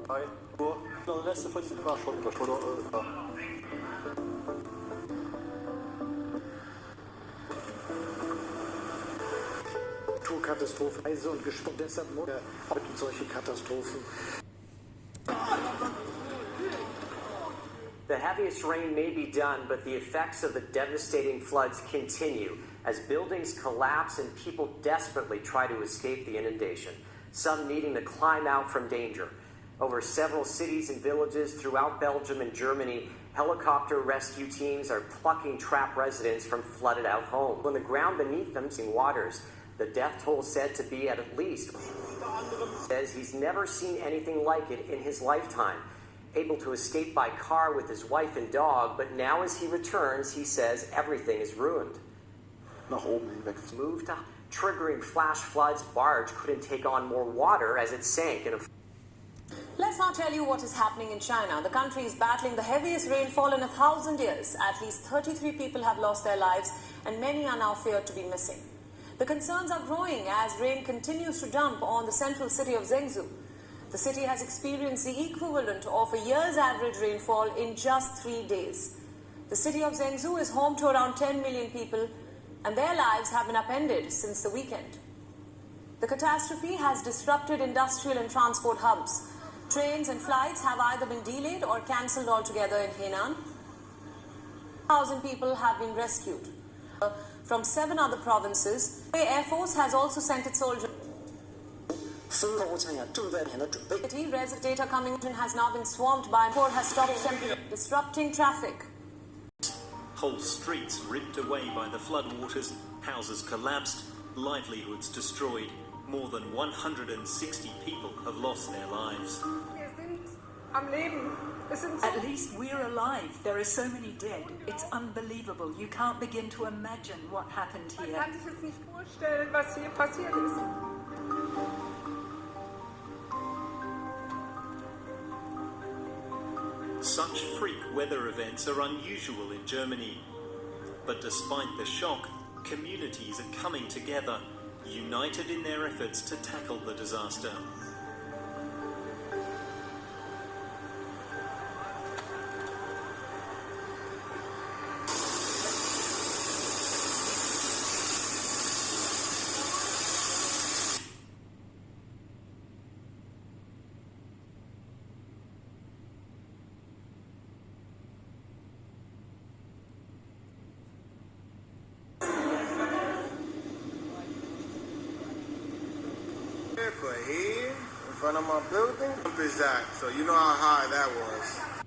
Ouais. Bon, dans le reste, cette fois, c'est pas chaud, quoi. Naturkatastrophen, Eise und Gespann, deshalb hatten solche Katastrophen. The heaviest rain may be done, but the effects of the devastating floods continue as buildings collapse and people desperately try to escape the inundation, some needing to climb out from danger. Over several cities and villages throughout Belgium and Germany, helicopter rescue teams are plucking trapped residents from flooded out homes. On the ground beneath them, seeing waters, the death toll said to be at least. Says he's never seen anything like it in his lifetime. Able to escape by car with his wife and dog, but now as he returns, he says everything is ruined. Nach oben hinweg. Moved, triggering flash floods. Barge couldn't take on more water as it sank in a... Let's now tell you what is happening in China. The country is battling the heaviest rainfall in 1,000 years. At least 33 people have lost their lives and many are now feared to be missing. The concerns are growing as rain continues to dump on the central city of Zhengzhou. The city has experienced the equivalent of a year's average rainfall in just 3 days. The city of Zhengzhou is home to around 10 million people, and their lives have been upended since the weekend. The catastrophe has disrupted industrial and transport hubs. Trains and flights have either been delayed or cancelled altogether in Henan. 1,000 people have been rescued from 7 other provinces. The Air Force has also sent its soldiers. Data coming in has now been swamped by port has stopped disrupting traffic. Whole streets ripped away by the floodwaters, houses collapsed, livelihoods destroyed. More than 160 people have lost their lives. At least we're alive. There are so many dead. It's unbelievable. You can't begin to imagine what happened here. Such freak weather events are unusual in Germany. But despite the shock, communities are coming together, united in their efforts to tackle the disaster. But here, in front of my building, is that? So you know how high that was.